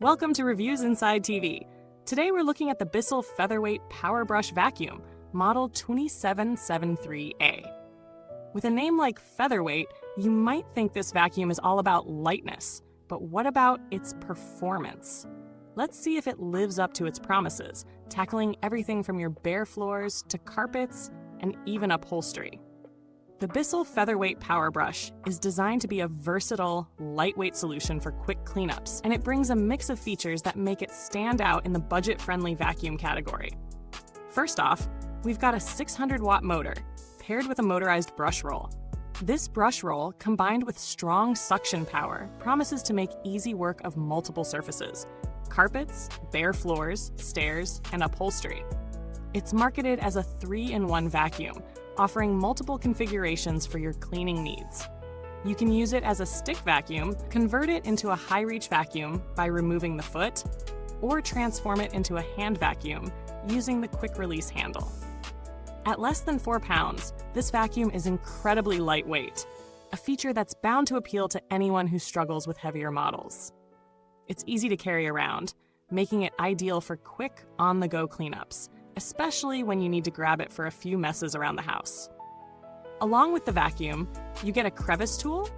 Welcome to Reviews Inside TV. Today we're looking at the Bissell Featherweight PowerBrush Vacuum, model 2773A. With a name like Featherweight, you might think this vacuum is all about lightness, but what about its performance? Let's see if it lives up to its promises, tackling everything from your bare floors to carpets and even upholstery. The Bissell Featherweight PowerBrush is designed to be a versatile, lightweight solution for quick cleanups, and it brings a mix of features that make it stand out in the budget-friendly vacuum category. First off, we've got a 600-watt motor, paired with a motorized brush roll. This brush roll, combined with strong suction power, promises to make easy work of multiple surfaces: carpets, bare floors, stairs, and upholstery. It's marketed as a 3-in-1 vacuum, offering multiple configurations for your cleaning needs. You can use it as a stick vacuum, convert it into a high-reach vacuum by removing the foot, or transform it into a hand vacuum using the quick-release handle. At less than 4 pounds, this vacuum is incredibly lightweight, a feature that's bound to appeal to anyone who struggles with heavier models. It's easy to carry around, making it ideal for quick, on-the-go cleanups, especially when you need to grab it for a few messes around the house. Along with the vacuum, you get a crevice tool,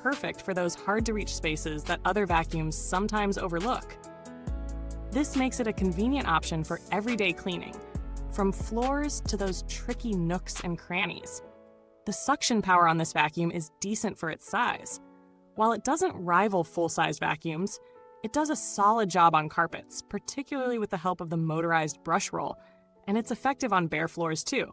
perfect for those hard-to-reach spaces that other vacuums sometimes overlook. This makes it a convenient option for everyday cleaning, from floors to those tricky nooks and crannies. The suction power on this vacuum is decent for its size. While it doesn't rival full-size vacuums, it does a solid job on carpets, particularly with the help of the motorized brush roll, and it's effective on bare floors too.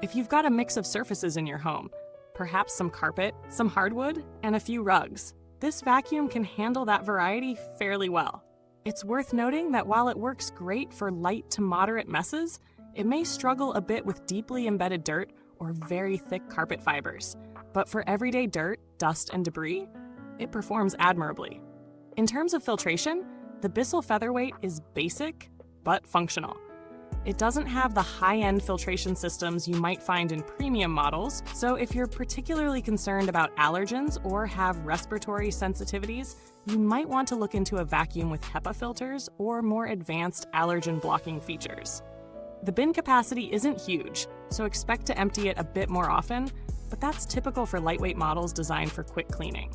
If you've got a mix of surfaces in your home, perhaps some carpet, some hardwood, and a few rugs, this vacuum can handle that variety fairly well. It's worth noting that while it works great for light to moderate messes, it may struggle a bit with deeply embedded dirt or very thick carpet fibers. But for everyday dirt, dust, and debris, it performs admirably. In terms of filtration, the Bissell Featherweight is basic but functional. It doesn't have the high-end filtration systems you might find in premium models, so if you're particularly concerned about allergens or have respiratory sensitivities, you might want to look into a vacuum with HEPA filters or more advanced allergen-blocking features. The bin capacity isn't huge, so expect to empty it a bit more often, but that's typical for lightweight models designed for quick cleaning.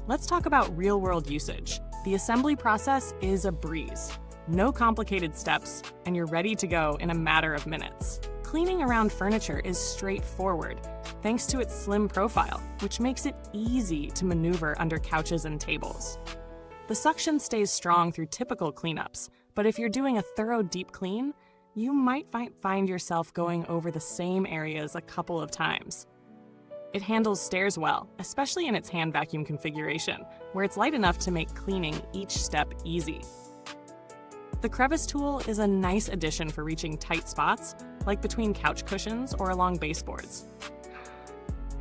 Let's talk about real-world usage. The assembly process is a breeze. No complicated steps, and you're ready to go in a matter of minutes. Cleaning around furniture is straightforward, thanks to its slim profile, which makes it easy to maneuver under couches and tables. The suction stays strong through typical cleanups, but if you're doing a thorough deep clean, you might find yourself going over the same areas a couple of times. It handles stairs well, especially in its hand vacuum configuration, where it's light enough to make cleaning each step easy. The crevice tool is a nice addition for reaching tight spots, like between couch cushions or along baseboards.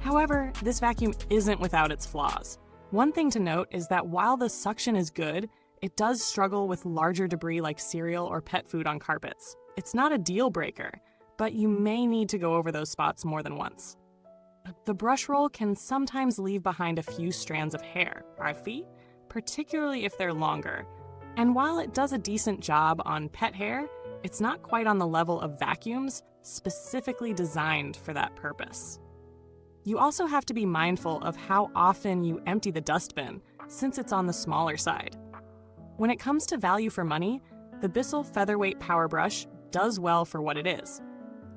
However, this vacuum isn't without its flaws. One thing to note is that while the suction is good, it does struggle with larger debris like cereal or pet food on carpets. It's not a deal breaker, but you may need to go over those spots more than once. The brush roll can sometimes leave behind a few strands of hair, particularly if they're longer. And while it does a decent job on pet hair, it's not quite on the level of vacuums specifically designed for that purpose. You also have to be mindful of how often you empty the dustbin, since it's on the smaller side. When it comes to value for money, the Bissell Featherweight PowerBrush does well for what it is.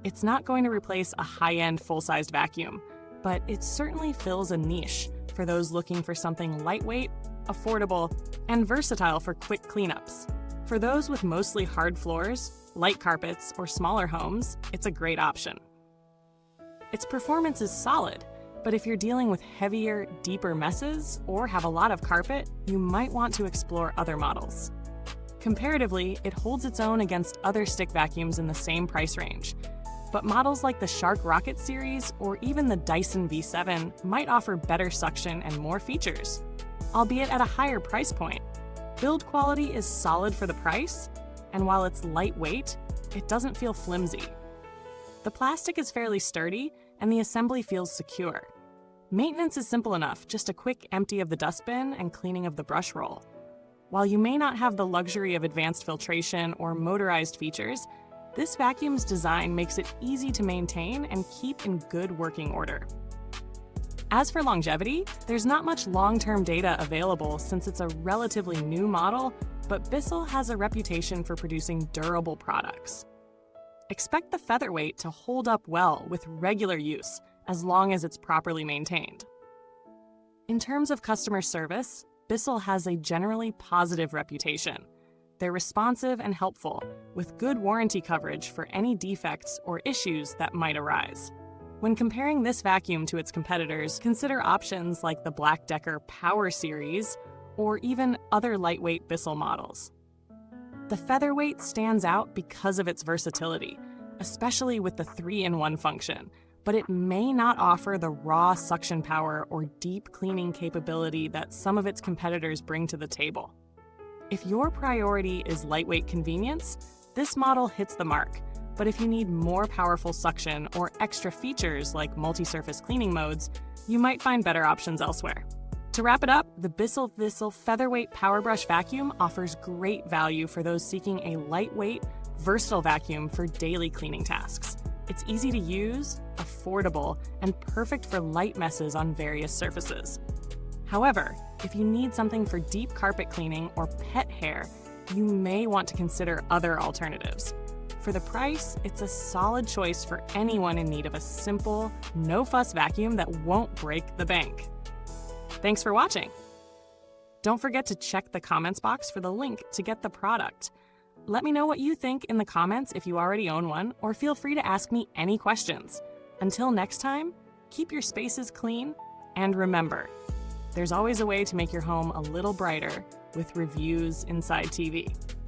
It's not going to replace a high-end full-sized vacuum, but it certainly fills a niche for those looking for something lightweight, affordable, and versatile for quick cleanups. For those with mostly hard floors, light carpets, or smaller homes, it's a great option. Its performance is solid, but if you're dealing with heavier, deeper messes or have a lot of carpet, you might want to explore other models. Comparatively, it holds its own against other stick vacuums in the same price range, but models like the Shark Rocket series or even the Dyson V7 might offer better suction and more features, albeit at a higher price point. Build quality is solid for the price, and while it's lightweight, it doesn't feel flimsy. The plastic is fairly sturdy, and the assembly feels secure. Maintenance is simple enough, just a quick empty of the dustbin and cleaning of the brush roll. While you may not have the luxury of advanced filtration or motorized features, this vacuum's design makes it easy to maintain and keep in good working order. As for longevity, there's not much long-term data available since it's a relatively new model, but Bissell has a reputation for producing durable products. Expect the Featherweight to hold up well with regular use, as long as it's properly maintained. In terms of customer service, Bissell has a generally positive reputation. They're responsive and helpful, with good warranty coverage for any defects or issues that might arise. When comparing this vacuum to its competitors, consider options like the Black Decker Power Series or even other lightweight Bissell models. The Featherweight stands out because of its versatility, especially with the 3-in-1 function, but it may not offer the raw suction power or deep cleaning capability that some of its competitors bring to the table. If your priority is lightweight convenience, this model hits the mark. But if you need more powerful suction or extra features like multi-surface cleaning modes, you might find better options elsewhere. To wrap it up, the Bissell Featherweight PowerBrush Vacuum offers great value for those seeking a lightweight, versatile vacuum for daily cleaning tasks. It's easy to use, affordable, and perfect for light messes on various surfaces. However, if you need something for deep carpet cleaning or pet hair, you may want to consider other alternatives. For the price, it's a solid choice for anyone in need of a simple, no-fuss vacuum that won't break the bank. Thanks for watching. Don't forget to check the comments box for the link to get the product. Let me know what you think in the comments if you already own one, or feel free to ask me any questions. Until next time, keep your spaces clean, and remember, there's always a way to make your home a little brighter with Reviews Inside TV.